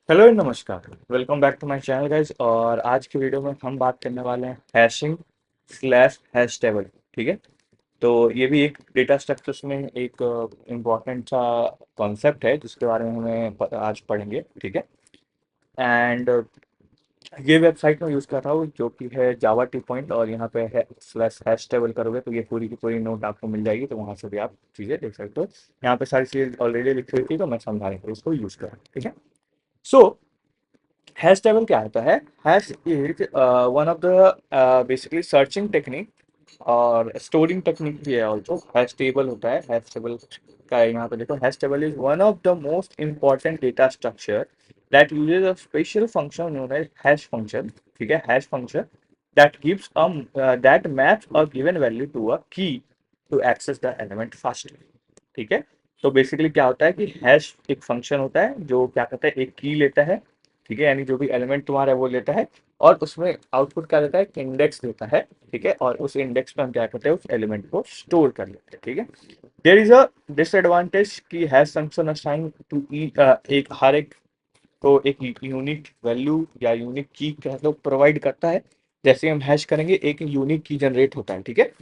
Hello नमस्कार। Welcome back to my channel guys. और आज की वीडियो में हम बात करने वाले हैं हैशिंग स्लैश हैश टेबल। ठीक है। तो ये भी एक डेटा स्ट्रक्चर्स में एक इम्पॉर्टेंट सा कॉन्सेप्ट है जिसके बारे में आज पढ़ेंगे। ठीक है। एंड ये वेबसाइट में यूज़ कर रहा हूँ जो कि है जावा टी पॉइंट, और यहाँ पे है स्लैश हैश टेबल करोगे तो ये पूरी की पूरी नोट आपको मिल जाएगी, तो वहाँ से भी आप चीज़ें देख सकते हो। यहाँ पे सारी चीज़ें ऑलरेडी लिखी हुई थी तो मैं समझाने के लिए इसको यूज़ करा। ठीक है। सो हैश टेबल क्या होता है? Hash is one of the basically searching technique और स्टोरिंग टेक्निक भी है। ऑल्सो हैश टेबल होता है। हैश टेबल का यहाँ पे देखो, hash table is one of the most important data structure that uses a special function known as hash function. ठीक है। Hash function that gives that maps a given value to a key to access the element faster। ठीक है। तो basically क्या होता है कि hash एक फंक्शन होता है जो क्या करता है, एक की लेता है। ठीक है। यानी जो भी एलिमेंट तुम्हारा है वो लेता है और उसमें आउटपुट क्या देता है, एक इंडेक्स देता है। ठीक है। और उस इंडेक्स पे हम क्या करते हैं, उस एलिमेंट को स्टोर कर लेते हैं। ठीक है। देयर इज अ डिसएडवांटेज कि हैश फंक्शन असाइन टू एक हर एक को एक यूनिक वैल्यू या यूनिक की कहते हो प्रोवाइड करता है। जैसे हम हैश करेंगे एक यूनिक की जनरेट होता है। ठीक है।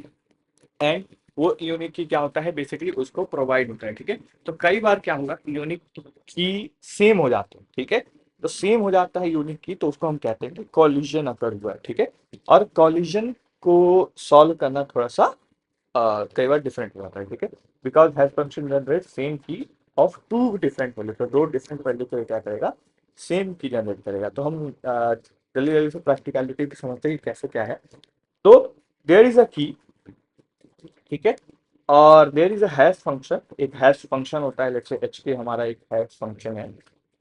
एंड वो यूनिक की क्या होता है, बेसिकली उसको प्रोवाइड होता है। ठीक है। तो कई बार क्या होगा, यूनिक की सेम हो जाते हैं। ठीक है। तो सेम हो जाता है यूनिक की, तो उसको हम कहते हैं कि कॉलिजन अकर हुआ है। ठीक है। और कॉलिजन को सॉल्व करना थोड़ा सा कई बार डिफरेंट हो जाता है। ठीक है। Because hash function generate same की ऑफ टू डिफरेंट वैल्यू, तो दो डिफरेंट वैल्यू के लिए क्या करेगा, सेम की जनरेट करेगा। तो हम जल्दी जल्दी से प्रैक्टिकलिटी समझते हैं कि कैसे क्या है। तो देयर इज अ की। ठीक है। और there is a hash function, एक हैश फंक्शन होता है। लेट्स से एच के हमारा एक हैश फंक्शन है।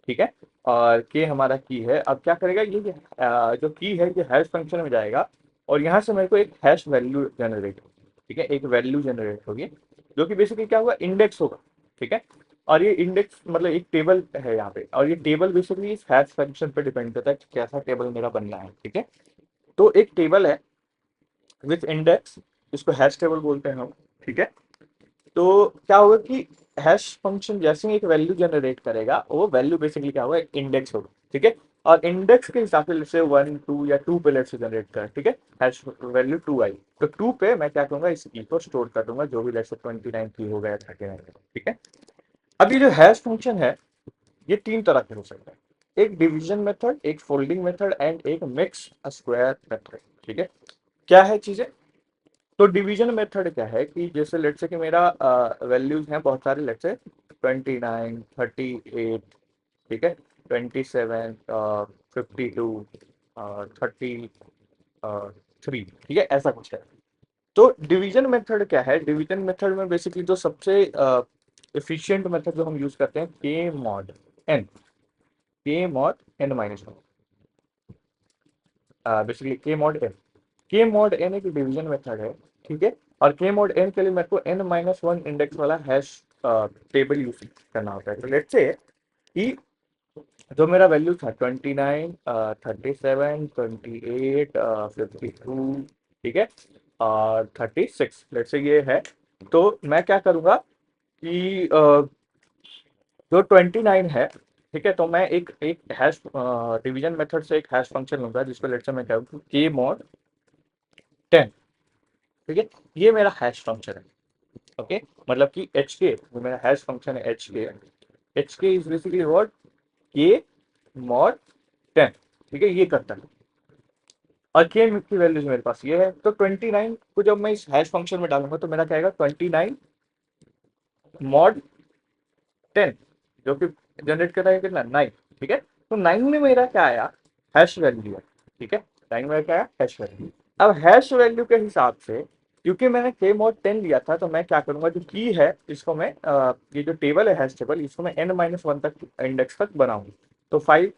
ठीक है। और के हमारा की है। अब क्या करेगा ये जो की है ये हैश फंक्शन में जाएगा और यहाँ से मेरे को एक हैश वैल्यू जनरेट होगी। ठीक है। एक वैल्यू जनरेट होगी जो कि बेसिकली क्या होगा, इंडेक्स होगा। ठीक है। और ये इंडेक्स मतलब एक टेबल है यहाँ पे, और ये टेबल बेसिकली इस हैश फंक्शन पे डिपेंड करता है कि कैसा टेबल मेरा बनना है। ठीक है। तो एक टेबल है विथ इंडेक्स, इसको हैश टेबल बोलते हैं हम। ठीक है। तो क्या होगा कि हैश फंक्शन जैसे ही एक वैल्यू जनरेट करेगा, वो वैल्यू बेसिकली क्या होगा, एक इंडेक्स होगा। ठीक है। और इंडेक्स के हिसाब से जैसे वन टू या टू पे लेट से जनरेट कर। ठीक है। हैश वैल्यू टू आई, तो टू पे मैं क्या करूंगा, इस की को स्टोर कर दूंगा, जो भी लेट से 29 की हो गया, 39। ठीक है। अब ये जो हैश फंक्शन है ये तीन तरह के हो सकते हैं, एक डिवीजन मेथड, एक फोल्डिंग मेथड एंड एक मिक्स स्क्वायर मेथड। ठीक है। क्या है चीजें? तो डिवीजन मेथड क्या है कि जैसे लेट से कि मेरा वैल्यूज हैं बहुत सारे, लेट से 29, 38। ठीक है। 27, 52, 33। ठीक है, ऐसा कुछ है। तो डिवीजन मेथड क्या है, डिवीजन मेथड में बेसिकली जो सबसे एफिशिएंट मेथड जो हम यूज करते हैं, k mod n, k mod n minus one, basically k mod n एक डिवीजन मेथड है। ठीक है। और के मॉड एन के लिए मेरे को एन माइनस वन इंडेक्स वाला हैश टेबल यूज करना होता है। तो लेट्स से कि जो मेरा वैल्यू था 29, 37, 28, 52। ठीक है। और 36 लेट्स से ये है। तो मैं क्या करूँगा कि जो 29 है, ठीक है, तो मैं एक एक हैश डिवीजन मेथड से एक हैश फंक्शन लूंगा जिसको लेट्स से मैं कहूँ के मॉड 10। ठीक है। ये मेरा हैश फंक्शन है। ओके। मतलब कि एच के जो मेरा हैश फंक्शन है, एच के इज बेसिकली व्हाट, के मॉड 10। ठीक है। ये करता है और के की वैल्यूज मेरे पास ये है। तो 29 को जब मैं इस हैश फंक्शन में डालूंगा तो मेरा क्या आएगा, 29 मॉड 10, जो कि जनरेट कर रहा है कितना, 9। ठीक है। तो 9 में मेरा क्या आया, हैश वैल्यू है। ठीक है। 9 में क्या आया, हैश वैल्यू। अब हैश वैल्यू के हिसाब से, क्योंकि मैंने के मॉड 10 लिया था, तो मैं क्या करूंगा, जो की है इसको मैं ये जो टेबल है हैश टेबल, इसको मैं n माइनस वन तक इंडेक्स तक बनाऊंगा। तो 5,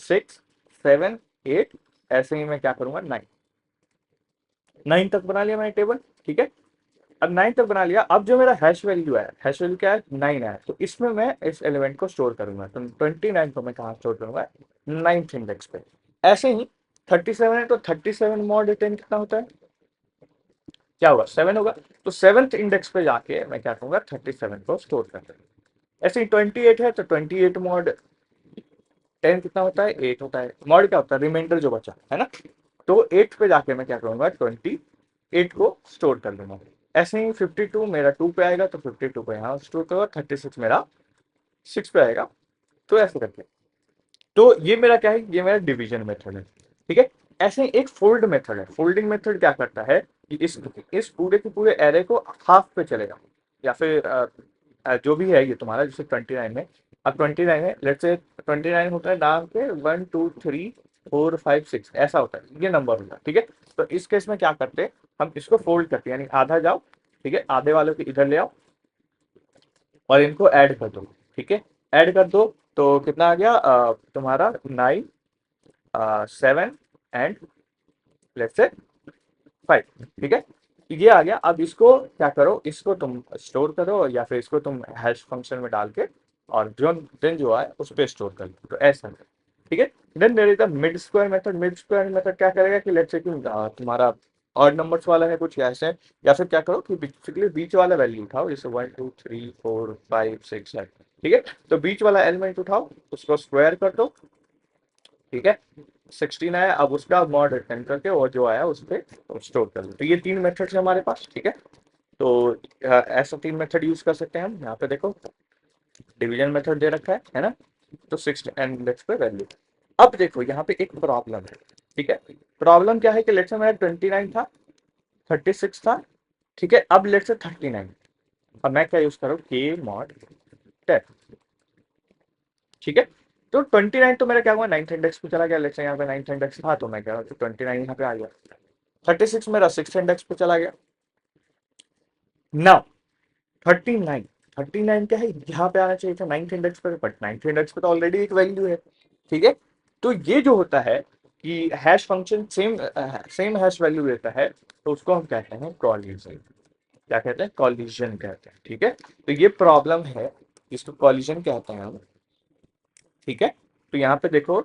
6, 7, 8, ऐसे ही मैं क्या करूंगा, 9 तक बना लिया मैंने टेबल। ठीक है। अब 9 तक बना लिया। अब जो मेरा हैश वैल्यू है, हैश वैल्यू क्या है, 9 है, तो इसमें मैं इस एलिमेंट को स्टोर करूंगा। तो 29 को मैं कहाँ स्टोर करूंगा, 9th इंडेक्स पे। ऐसे ही 37 है तो 37 मॉड 10 कितना होता है, क्या होगा, 7 होगा। तो 7th इंडेक्स पे जाके मैं क्या करूंगा, 37 को स्टोर कर दूंगा। ऐसे ही 28 है तो 28 मॉड 10 कितना होता है, 8 होता है, मॉड क्या होता है, रिमाइंडर जो बचा है ना। तो 8 पे जाके मैं क्या करूंगा, 28 को स्टोर कर लूंगा। ऐसे ही 52 मेरा 2 पे आएगा तो 52 को यहाँ स्टोर करूंगा, 36 मेरा 6 पे आएगा। तो ऐसे करके, तो ये मेरा क्या है, ये मेरा डिवीजन मेथड है, ठीक है। ऐसे ही एक फोल्ड मेथड है। फोल्डिंग मेथड क्या करता है कि इस पूरे के पूरे एरे को हाफ पे चलेगा, या फिर जो भी है ये तुम्हारा, जैसे 29 में, अब 29 है, लेट्स से 29 होता है नाम पे 1 2 3 4 5 6 ऐसा होता है, ये नंबर होता है, ठीक है। तो इस केस में क्या करते हैं, हम इसको फोल्ड करते हैं, यानी आधा जाओ, ठीक है, आधे वालों को इधर ले आओ और इनको ऐड कर दो, ठीक है। ऐड कर दो तो कितना आ गया, तुम्हारा 9 7 एंड लेट्स से 5, ठीक है। ये आ गया। अब इसको क्या करो, इसको तुम स्टोर करो या फिर इसको तुम हैश फंक्शन में डाल के और जो देन जो है उस पर स्टोर कर लो, तो ऐसा है, ठीक है। Then there is the mid square method. Mid square method क्या करेगा कि लेट्स से कि तुम्हारा ऑड नंबर्स वाला है कुछ ऐसे, या फिर क्या करो कि बेसिकली बीच वाला वैल्यू उठाओ, जैसे 1 2 3 4 5 6 7, ठीक है। तो बीच वाला एलिमेंट उठाओ, उसको स्क्वायर कर दो, ठीक है। 16 आया, अब उसका मॉड रिटर्न करके और जो आया उस पर स्टोर कर लो। तो ये 3 मेथड्स है हमारे पास, ठीक है। तो ऐसा 3 मेथड यूज कर सकते हैं हम। यहाँ पे देखो डिवीजन मेथड दे रखा है ना। तो 6 एंड लेट्स पे वैल्यू। अब देखो यहाँ पे एक प्रॉब्लम है, ठीक है। प्रॉब्लम क्या है कि लेट्स से मेरा 29 था, 36 था, ठीक है। अब लेट्स से 39, अब मैं क्या यूज करूँ, के मॉड 10, ठीक है। तो 29 तो मेरा क्या हुआ, 9th इंडेक्स पे चला गया, लेट्स से यहाँ पे 9th इंडेक्स था तो मैं क्या, तो 29 यहाँ पे आ गया। 36 मेरा 6th इंडेक्स पे चला गया। नाउ 39, 39 क्या है, यहाँ पे आना चाहिए था 9th इंडेक्स पे, बट 9th इंडेक्स पे तो ऑलरेडी एक वैल्यू है, ठीक है। तो ये जो होता है कि hash function same same hash value देता है, तो उसको हम कहते हैं कॉलिजन। क्या कहते हैं, कॉलिजन कहते हैं, ठीक है। तो ये प्रॉब्लम है, इसको कॉलिजन कहते हैं हम, ठीक है। तो यहाँ पे देखो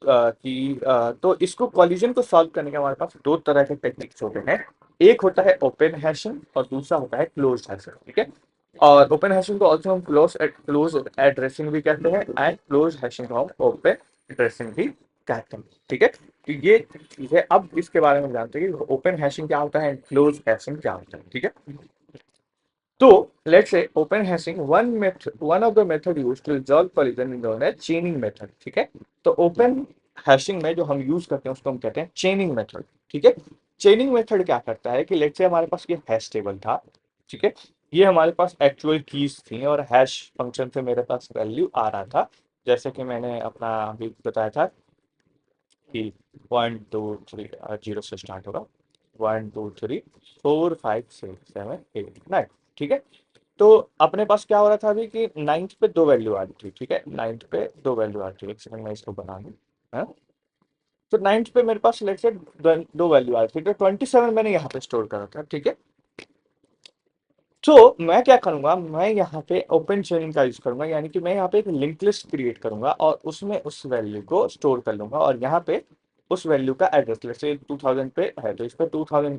तो इसको कॉलिजन को सॉल्व करने के हमारे पास दो तरह के टेक्निक्स होते हैं। एक होता है ओपन हैशिंग और दूसरा होता है क्लोज हैशिंग, ठीक है। और ओपन हैशिंग को ऑल्सो हम क्लोज एड्रेसिंग भी कहते हैं, एंड क्लोज हैशिंग को हम ओपन एड्रेसिंग भी कहते हैं, ठीक है। तो ये चीज है। अब इसके बारे में जानते हैं कि ओपन हैशिंग क्या होता है, क्लोज हैशिंग क्या होता है, ठीक है। तो let's say open hashing one of the method used to resolve collision is known as chaining method, ठीक है। तो ओपन हैशिंग में जो हम यूज करते हैं उसको हम कहते हैं चेनिंग मेथड, ठीक है। चेनिंग मेथड क्या करता है कि लेट्स से हमारे पास ये हैश टेबल था, ठीक है। ये हमारे पास एक्चुअल कीज थी और हैश फंक्शन से मेरे पास वैल्यू आ रहा था, जैसे कि मैंने अपना अभी बताया था कि 1 2 3 0 से स्टार्ट होगा, 1 2 3 4 5 6 7 8 9, ठीक है। तो अपने पास क्या हो रहा था अभी कि 9th पे दो वैल्यू आ रही थी, ठीक है। 9th पे दो वैल्यू आ रही थी, एक सेकंड मैं इसको बना दूं, है। तो 9th पे मेरे पास लेट्स से दो वैल्यू आ रही थी, तो 27 मैंने यहाँ पे स्टोर करा था, ठीक है। तो मैं क्या करूंगा, मैं यहाँ पे ओपन चेनिंग का यूज करूंगा, यानी कि मैं यहाँ पे एक लिंक लिस्ट क्रिएट करूंगा और उसमें उस वैल्यू को स्टोर कर लूंगा, और यहाँ पे उस वैल्यू का एड्रेस, जैसे 2000 पे है तो इस पे 2000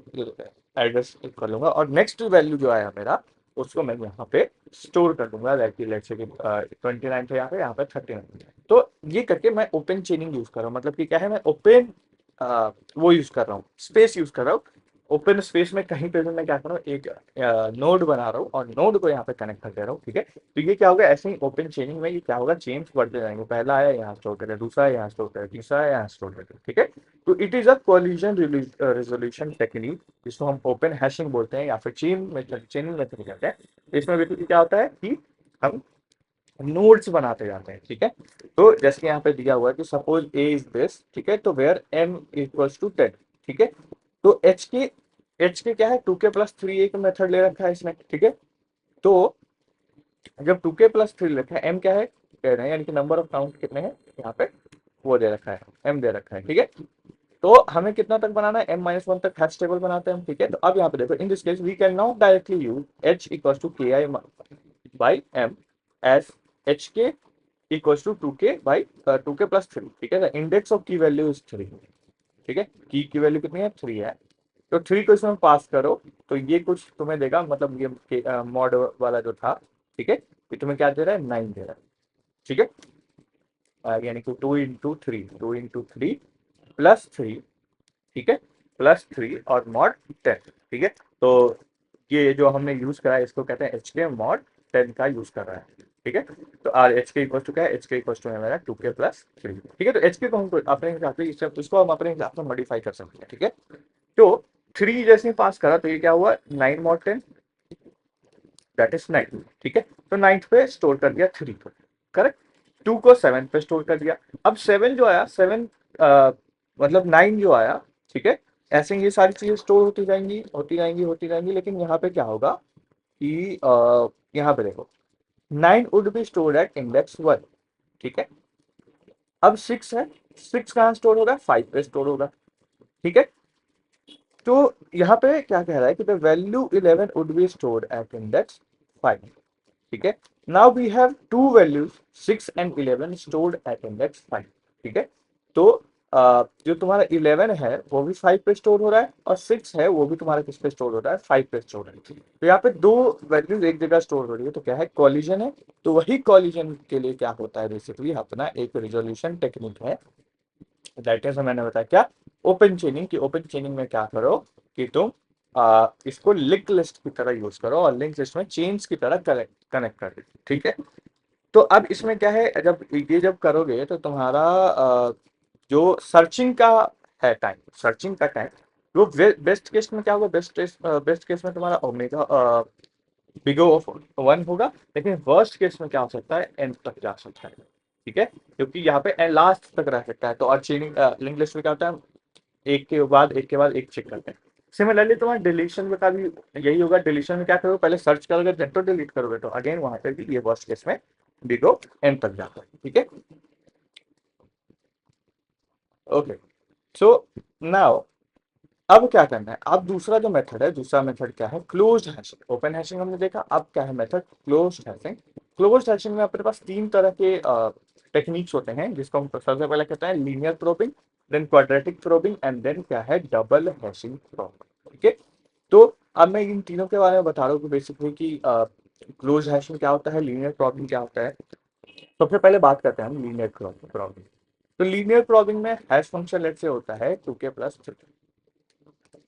एड्रेस कर लूंगा, और नेक्स्ट वैल्यू जो आया मेरा उसको मैं यहाँ पे स्टोर कर दूंगा, लेट्स से कि 29 थे यहाँ पे 39। तो ये करके मैं ओपन चेनिंग यूज कर रहा हूँ, मतलब कि क्या है, मैं ओपन वो यूज कर रहा हूँ, स्पेस यूज कर रहा हूँ। ओपन स्पेस में कहीं पे भी मैं क्या कर रहा हूँ, एक नोड बना रहा हूँ और नोड को यहाँ पे कनेक्ट कर दे रहा हूँ, ठीक है। तो ये क्या होगा, ऐसे ही ओपन चेनिंग में ये क्या होगा, चेन्स बढ़ते जाएंगे, पहला आया यहाँ स्टोर करें, दूसरा है यहाँ स्टोर करें, तीसरा है यहाँ स्टोर करें, ठीक है। तो it is a collision resolution technique, जिसको हम ओपन हैशिंग बोलते हैं या फिर चेन मेथड, चेनिंग मेथड कहते हैं। इसमें बेसिकली क्या होता है कि हम नोड्स बनाते जाते हैं, ठीक है। तो जैसे यहाँ पे दिया हुआ है कि सपोज ए इज दिस, ठीक है, तो वेयर एम इक्वल्स टू 10, ठीक है। तो एच के क्या है, 2k+3 एक मेथड ले रखा है इसने, ठीक है। तो जब 2k+3 रखा है, एम क्या है, कह रहे हैं, यानी कि नंबर ऑफ काउंट कितने हैं यहाँ पे, वो दे रखा है, एम दे रखा है, ठीक है। तो हमें कितना तक बनाना है, m-1 तक हैश टेबल बनाते हैं हम, ठीक है। तो अब यहाँ पे देखो, in this case we can not directly use h equals to ki by m as hk equals to 2k by 2k+3, ठीक है। The index of key value is 3, ठीक है। की वैल्यू कितनी है, 3 है। तो 3 को इसमें पास करो तो ये कुछ तुम्हें देगा, मतलब ये मॉड वाला जो था, ठीक है, ये तुम्हें क्या दे रहा है, 9 दे रहा है, ठीक है। यानी कि 2 into 3 प्लस 3, ठीक है, प्लस 3 और मॉड 10, ठीक है। तो ये जो हमने यूज करा है इसको कहते हैं एच के मॉड 10 का यूज कर रहा है, ठीक है। तो आर एच के इक्वल टू क्या है, एच के इक्वल टू है मेरा 2 के प्लस 3, ठीक है। तो एच के को हम अपने हिसाब से इसको हम अपने हिसाब से मॉडिफाई कर सकते हैं, ठीक है। तो 3 जैसे ही पास करा तो ये क्या हुआ, 9 मॉड 10, दैट इज 9, ठीक है। तो 9 पे स्टोर कर दिया 3 को, करेक्ट। 2 को 7 पे स्टोर कर दिया। अब 7 जो आया, 7 मतलब 9 जो आया, ठीक है। ऐसे ही ये सारी चीजें स्टोर होती जाएंगी होती जाएंगी होती जाएंगी, लेकिन यहाँ पे क्या होगा कि यहाँ पे देखो 9 would be stored at index 1, ठीक है। अब 6 है, 6 कहाँ स्टोर होगा, 5 पे स्टोर होगा, ठीक है। तो यहाँ पे क्या कह रहा है कि the value 11 would be stored at index 5, ठीक है। Now we have two values 6 and 11 stored at index 5, ठीक है। तो जो तुम्हारा 11 है वो भी 5 पे स्टोर हो रहा है, और 6 है वो भी तुम्हारा किस पे स्टोर हो रहा है, 5 पे स्टोर है। तो यहाँ पे दो वैल्यूज एक जगह स्टोर हो रही है, तो क्या है, कॉलिजन है। तो वही कॉलिजन के लिए क्या होता है, बेसिकली अपना एक रिजोल्यूशन टेक्निक है, दैट इज मैंने बताया क्या, ओपन चेनिंग की। ओपन चेनिंग में क्या करो कि तुम इसको लिंक लिस्ट की तरह यूज करो, और लिंक लिस्ट में चेन्स की तरह कनेक्ट कर दो, ठीक है। तो अब इसमें क्या है, जब करोगे तो तुम्हारा जो सर्चिंग का है टाइम, सर्चिंग का टाइम, वो बेस्ट केस में क्या होगा, बेस्ट केस में तुम्हारा ओमेगा बिग ऑफ 1 होगा, लेकिन वर्स्ट केस में क्या हो सकता है, एंड तक जा सकता है, ठीक है। क्योंकि यहाँ पे लास्ट तक रह सकता है। तो और चेनिंग लिंक लिस्ट में क्या होता है, एक चेक करते हैं। सिमिलरली तुम्हारा डिलीशन का भी यही होगा। डिलीशन में क्या करोगे, पहले सर्च करोगे देन तो डिलीट करोगे, तो अगेन वहां पे भी ये वर्स्ट केस में बिगो एन तक जाता है, ठीक है। ओके, सो नाउ अब क्या करना है, अब दूसरा जो मेथड है, दूसरा मेथड क्या है, क्लोज्ड हैशिंग। ओपन हैशिंग हमने देखा, अब क्या है method closed hashing. Closed hashing में अपने पास तीन तरह के टेक्निक्स होते हैं, जिसको हम सबसे पहले कहते हैं linear probing, then quadratic probing, and then क्या है, डबल हैशिंग प्रोबिंग, ठीक है। तो अब मैं इन तीनों के बारे में बता रहा हूँ कि बेसिकली कि क्लोज हैशिंग क्या होता है, लीनियर प्रोबिंग क्या होता है। सबसे पहले बात करते हैं हम लीनियर प्रोबिंग। तो लीनियर प्रोबिंग में हैश फंक्शन लेट से होता है 2 के प्लस 3,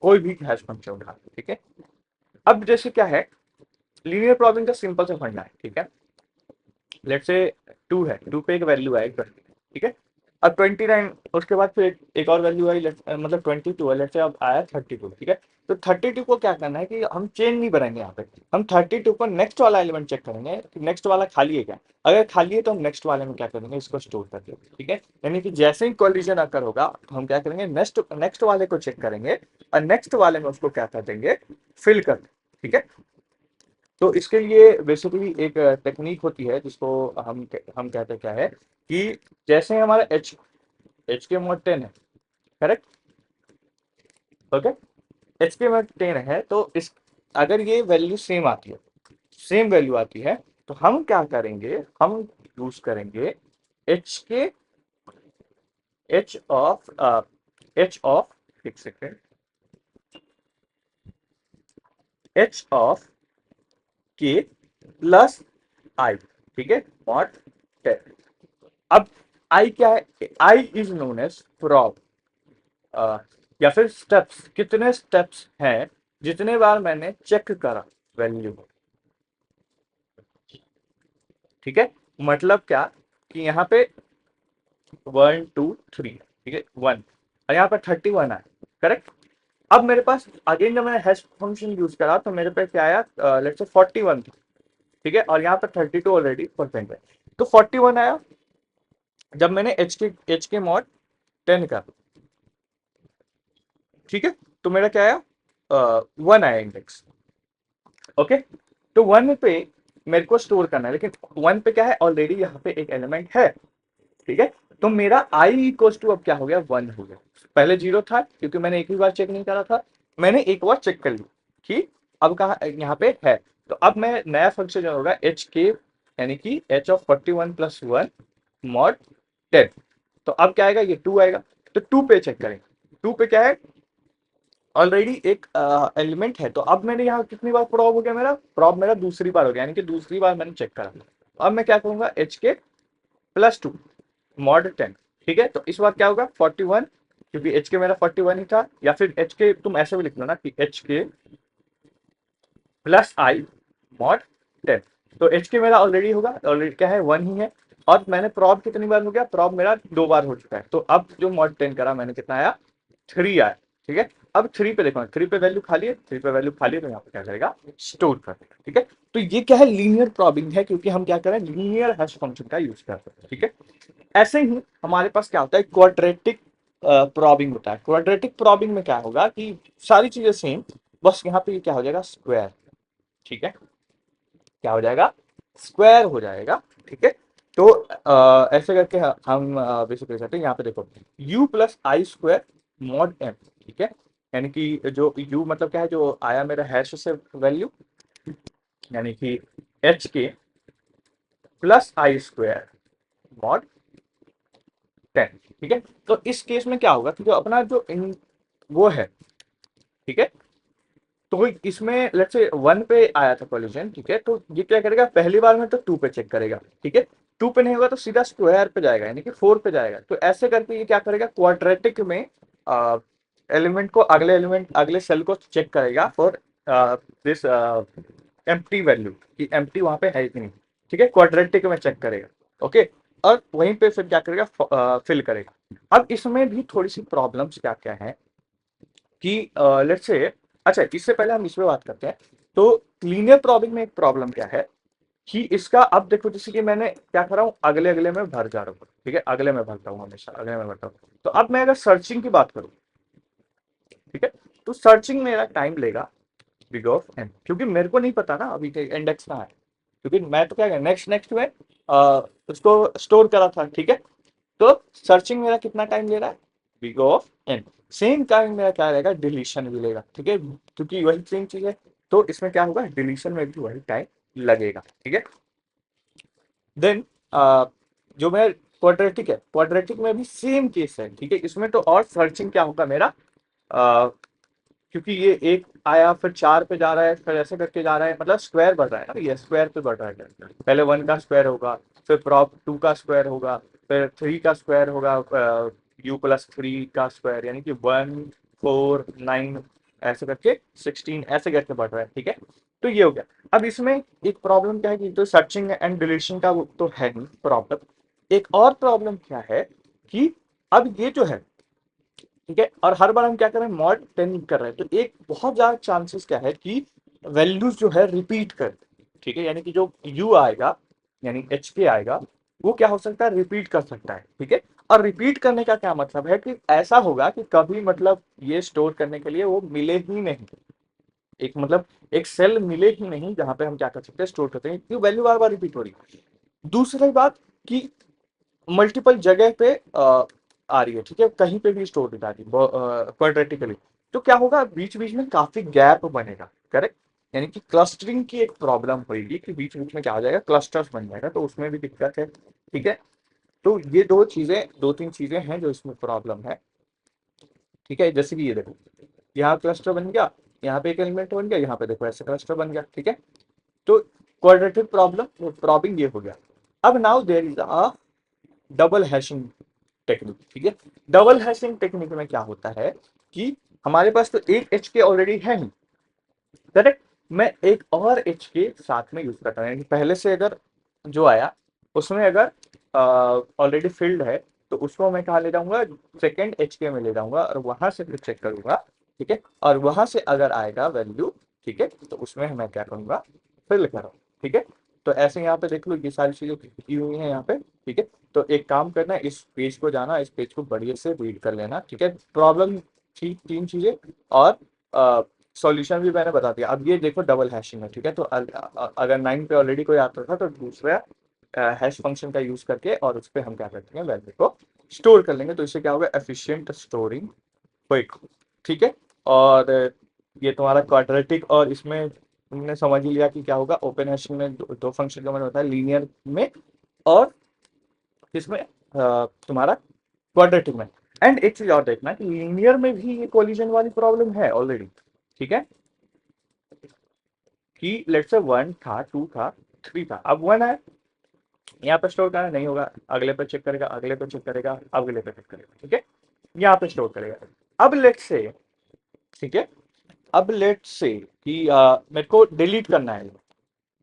कोई भी हैश फंक्शन उठा, ठीक है। अब जैसे क्या है, लीनियर प्रॉब्लम का सिंपल सा फंडा है, ठीक है। लेट्स से 2 है, 2 पे एक वैल्यू आई 20, ठीक है। अब 29, उसके बाद फिर एक और वैल्यू आई, मतलब 22 है, लेट्स से अब आया 32, ठीक है। तो 32 को क्या करना है कि हम चेन नहीं बनाएंगे यहाँ पे, हम 32 को नेक्स्ट वाला एलिमेंट चेक करेंगे कि नेक्स्ट वाला खाली है क्या। अगर खाली है तो हम नेक्स्ट वाले में क्या करेंगे, इसको स्टोर कर देंगे, ठीक है। यानी कि जैसे ही कोलिजन अकर होगा तो हम क्या करेंगे, नेक्स्ट नेक्स्ट वाले को चेक करेंगे, और नेक्स्ट वाले में उसको क्या कर देंगे, फिल कर देंगे, ठीक है। तो इसके लिए बेसिकली एक टेक्निक होती है जिसको हम कहते हैं क्या है कि जैसे हमारा एच एच के mod 10 है, करेक्ट, ओके। एच के mod 10 है, तो इस अगर ये वैल्यू सेम आती है, सेम वैल्यू आती है, तो हम क्या करेंगे, हम यूज करेंगे एच के एच ऑफ एच ऑफ एक सेकेंड, एच ऑफ के प्लस आई, ठीक है, mod 10। अब आई क्या है, I is known as probe, या फिर स्टेप्स, कितने स्टेप्स हैं जितने बार मैंने चेक करा वैल्यू को, ठीक है। मतलब क्या कि यहाँ पे 1 2 3, ठीक है, 1, और यहाँ पर 31 आया, करेक्ट। अब मेरे पास अगेन जब मैंने हैश फंक्शन यूज करा तो मेरे पे क्या आया, लेट्स से 41 था, ठीक है, और यहाँ पर 32 ऑलरेडी परसेंट है, तो 41 आया। जब मैंने एच के मॉड 10 का, ठीक है, तो मेरा क्या आया, 1 आया इंडेक्स, ओके। तो 1 पे मेरे को स्टोर करना है, लेकिन 1 पे क्या है, ऑलरेडी यहाँ पे एक एलिमेंट है, ठीक है। तो मेरा आई इक्वल टू अब क्या हो गया, 1 हो गया। पहले 0 था क्योंकि मैंने एक ही बार चेक नहीं करा था, मैंने एक बार चेक कर लिया कि अब कहा यहाँ पे है। तो अब मैं नया फंक्शन जो होगा एच के, यानी कि एच ऑफ 41 प्लस 1 मॉड 10। तो अब क्या आएगा, ये 2 आएगा, तो 2 पे चेक करेंगे। 2 पे क्या है, ऑलरेडी एक एलिमेंट है। तो अब मैंने यहाँ कितनी बार प्रॉब हो गया, मेरा प्रॉब मेरा दूसरी बार हो गया, यानी कि दूसरी बार मैंने चेक करा। अब मैं क्या करूंगा, एच के प्लस 2, मॉड 10। ठीक है, तो इस बार क्या होगा 41, क्योंकि एच के मेरा 41 ही था, या फिर एच के तुम ऐसे भी लिख लो ना कि एच के प्लस आई मॉड 10। तो एच के मेरा ऑलरेडी होगा, ऑलरेडी क्या है 1 ही है, और मैंने प्रॉब कितनी बार हो गया, प्रॉब मेरा 2 बार हो चुका है। तो अब जो मॉड 10 करा मैंने कितना आया, 3 आया। ठीक है, अब 3 पे देखो, 3 पे वैल्यू खाली है, 3 पे वैल्यू खाली है, तो यहाँ पे क्या करेगा, स्टोर कर देगा। ठीक है, तो ये क्या है, लीनियर प्रॉबिंग है, क्योंकि हम क्या कर रहे हैं, लीनियर हैश फंक्शन का यूज कर रहे हैं। ठीक है, ऐसे ही हमारे पास क्या होता है, क्वाड्रेटिक प्रॉबिंग होता है। क्वाड्रेटिक प्रॉबिंग में क्या होगा कि सारी चीजें सेम, बस यहाँ पे क्या हो जाएगा, स्क्वायर। ठीक है, क्या हो जाएगा, स्क्वायर हो जाएगा। ठीक है, तो ऐसे करके हम बेसिकली करते हैं। यहाँ पे देखो u प्लस आई स्क्वायर मॉड m। ठीक है, यानी कि जो u मतलब क्या है, जो आया मेरा हैश से वैल्यू, यानी कि h के प्लस आई स्क्वायर मॉड 10। ठीक है, तो इस केस में क्या होगा कि जो अपना जो इन वो है, ठीक है, तो इसमें लेट्स से 1 पे आया था कॉलिजन। ठीक है, तो ये क्या करेगा, पहली बार में तो 2 पे चेक करेगा। ठीक है, 2 पे नहीं होगा तो सीधा स्क्वायर पे जाएगा, यानी कि 4 पे जाएगा। तो ऐसे करके ये क्या करेगा, क्वाड्रेटिक में एलिमेंट को, अगले एलिमेंट, अगले सेल को चेक करेगा फॉर दिस एम्प्टी वैल्यू, कि एम्प्टी वहां पे है कि नहीं। ठीक है, क्वाड्रेटिक में चेक करेगा। ओके, और वहीं पे फिर क्या करेगा, फिल करेगा। अब इसमें भी थोड़ी सी प्रॉब्लम्स क्या क्या है कि लेट्स से, अच्छा इससे पहले हम इस पे बात करते हैं। तो लीनियर प्रॉब्लम में एक प्रॉब्लम क्या है कि इसका, अब देखो जैसे कि मैंने क्या कर रहा हूँ, अगले अगले में भर जा रहा हूँ। ठीक है, अगले में भरता हूँ, हमेशा अगले में भरता हूँ। तो अब मैं अगर सर्चिंग की बात करूँ, ठीक है, तो सर्चिंग मेरा टाइम लेगा बिग ऑफ एन, क्योंकि मेरे को नहीं पता ना अभी इंडेक्स कहाँ है, क्योंकि मैं तो क्या नेक्स्ट नेक्स्ट में उसको स्टोर करा था। ठीक है, तो सर्चिंग मेरा कितना टाइम ले रहा है, big of n. Same time मेरा क्या रहेगा, डिलीशन भी लेगा। ठीक है, क्योंकि वही सेम चीज है, तो इसमें क्या होगा, डिलीशन में भी वही टाइम लगेगा। ठीक है, देन जो मैं क्वाड्रेटिक है, क्वाड्रेटिक में भी सेम केस है। ठीक है, इसमें तो और सर्चिंग क्या होगा मेरा, क्योंकि ये एक आया, फिर 4 पे जा रहा है, फिर ऐसे करके जा रहा है, मतलब स्क्वायर बढ़ रहा है ना, ये स्क्वायर पे बढ़ रहा है। पहले 1 का स्क्वायर होगा, फिर प्रॉप 2 का स्क्वायर होगा, फिर 3 का स्क्वायर होगा, u प्लस 3 का स्क्वायर, यानी कि 1 4 9, ऐसे करके 16, ऐसे करके बढ़ रहा है। ठीक है, तो ये हो गया। अब इसमें एक प्रॉब्लम क्या है कि तो सर्चिंग एंड डिलीशन का वो तो है नहीं प्रॉब्लम। एक और प्रॉब्लम क्या है कि अब ये जो है, ठीक है, और हर बार हम क्या कर रहे हैं, मॉड 10 कर रहे हैं, तो एक बहुत ज्यादा चांसेस क्या है कि वैल्यूज जो है रिपीट कर, ठीक है, यानी कि जो u आएगा, यानी एच के आएगा, वो क्या हो सकता है, रिपीट कर सकता है। ठीक है, और रिपीट करने का क्या मतलब है कि ऐसा होगा कि कभी मतलब ये स्टोर करने के लिए वो मिले ही नहीं, एक मतलब एक सेल मिले ही नहीं जहां पे हम क्या कर सकते हैं, स्टोर करते हैं, क्योंकि वैल्यू बार बार रिपीट हो रही है। दूसरी बात कि मल्टीपल जगह पे आ रही है। ठीक है, कहीं पे भी स्टोर हो रही है क्वाड्रेटिकली, तो क्या होगा, बीच बीच में काफी गैप बनेगा। करेक्ट, यानी कि क्लस्टरिंग की एक प्रॉब्लम होगी कि बीच बीच में क्या हो जाएगा, क्लस्टर्स बन जाएगा, तो उसमें भी दिक्कत है। ठीक है, तो ये दो तीन चीजें हैं जो इसमें प्रॉब्लम है। ठीक है, जैसे कि ये देखो, यहाँ क्लस्टर बन गया, यहाँ पे एक एलिमेंट बन गया, यहाँ पे देखो ऐसे क्लस्टर बन गया। ठीक है, तो क्वाड्रेटिक प्रॉब्लम प्रॉबिंग ये हो गया। अब now there is a double hashing technique. ठीक है, डबल हैशिंग टेक्निक में क्या होता है कि हमारे पास तो एक एच के ऑलरेडी है ही, करेक्ट, मैं एक और एच के साथ में यूज करता हूँ, यानी पहले से अगर जो आया उसमें अगर ऑलरेडी फिल्ड है, तो उसको मैं कहा ले जाऊंगा, सेकेंड एच के में ले जाऊंगा, और वहां से फिर चेक करूंगा। ठीक है, और वहां से अगर आएगा वैल्यू, ठीक है, तो उसमें मैं क्या करूंगा, फिल करूँ। ठीक है, तो ऐसे यहाँ पे देख लो, ये सारी चीजें की हुई है यहाँ पे। ठीक है, तो एक काम करना, इस पेज को जाना, इस पेज को बढ़िया से रीड कर लेना। ठीक है, प्रॉब्लम थी 3 चीजें, और सॉल्यूशन भी मैंने बता दिया। अब ये देखो डबल हैशिंग है। ठीक है, तो अगर 9 पे ऑलरेडी कोई आता था, तो दूसरा हैश फंक्शन का यूज करके और उस पर हम क्या करते हैं, वैल्यू को स्टोर कर लेंगे, तो इससे क्या होगा, एफिशिएंट स्टोरिंग क्विक। ठीक है, और ये तुम्हारा क्वाड्रेटिक, और इसमें तुमने समझ ही लिया कि क्या होगा, ओपन हैशिंग में दो फंक्शन का मैंने बताया, लीनियर में और किसमें, तुम्हारा क्वाड्रेटिक में। एंड एक चीज और देखना कि लीनियर में भी ये कोलिजन वाली प्रॉब्लम है ऑलरेडी। ठीक है, कि लेट्स से 1 था, 2 था, 3 था, अब 1 है, यहाँ पे स्टोर करना नहीं होगा, अगले पे चेक करेगा, अगले पे चेक करेगा, अगले पे चेक करेगा, ठीक है, यहाँ पे स्टोर करेगा। अब लेट से, ठीक है, अब लेट से कि मेरे को डिलीट करना है,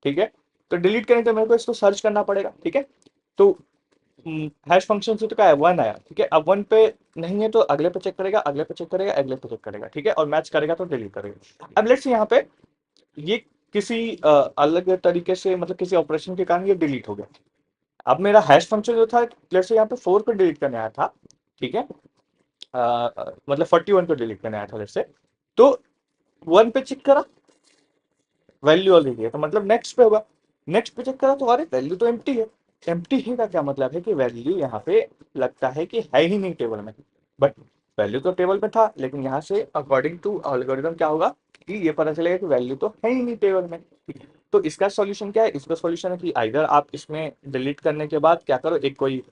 ठीक है, तो डिलीट करने तो मेरे को इसको सर्च करना पड़ेगा, ठीक है, तो हैश फंक्शन से तो क्या है, वन आया, ठीक है, अब वन पे नहीं है तो अगले पे चेक करेगा, अगले पे चेक करेगा, अगले पे चेक करेगा, ठीक है, और मैच करेगा तो डिलीट करेगा। अब लेट्स यहाँ पे ये किसी अलग तरीके से, मतलब किसी ऑपरेशन के कारण ये डिलीट हो गया। अब मेरा हैश फंक्शन जो था, लेट्स से यहाँ पे 4 पे डिलीट करने आया था, ठीक है, मतलब 41 पे डिलीट करने आया था लेट्स से, तो 1 पे चेक करा, वैल्यू ऑलरेडी है, तो मतलब नेक्स्ट पे होगा, नेक्स्ट पे चेक करा तो अरे वैल्यू तो एम्प्टी है, एम्प्टी है का क्या मतलब है कि वैल्यू यहाँ पे लगता है कि है ही नहीं टेबल में, बट वैल्यू तो टेबल में था, लेकिन यहाँ से अकॉर्डिंग टू एल्गोरिथम क्या होगा कि ये पता चलेगा कि वैल्यू तो है ही नहीं टेबल में, ठीक है? तो इसका सॉल्यूशन क्या है, इसका सॉल्यूशन है कि आइदर आप इसमें डिलीट करने के बाद क्या करो, एक कोई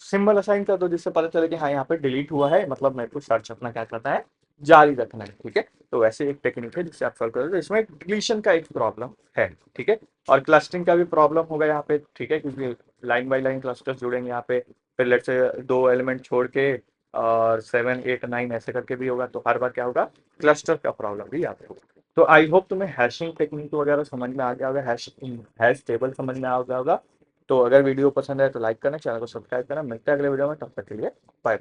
सिंबल असाइन कर दो जिससे पता चले कि हाँ यहाँ पे डिलीट हुआ है, मतलब मेरे को सर्च अपना क्या करना है, जारी रखना है, ठीक है, तो वैसे एक टेक्निक है जिससे आप सॉल्व करोगे। तो इसमें डिलीशन का एक प्रॉब्लम है, ठीक है, और क्लस्टरिंग का भी प्रॉब्लम होगा यहाँ पे, ठीक है, क्योंकि लाइन बाई लाइन क्लस्टर्स जुड़ेंगे यहाँ पे, फिर लेट से 2 एलिमेंट छोड़ के और 7 8 9 ऐसे करके भी होगा, तो हर बार क्या होगा, क्लस्टर का प्रॉब्लम भी यहाँ पे होगा। तो आई होप तुम्हें हैशिंग टेक्निक वगैरह समझ में आ गया होगा, हैश टेबल समझ में आ गया होगा। तो अगर वीडियो पसंद आए तो लाइक करना, चैनल को सब्सक्राइब करना, मिलता है अगले वीडियो में, तब तक के लिए बाय।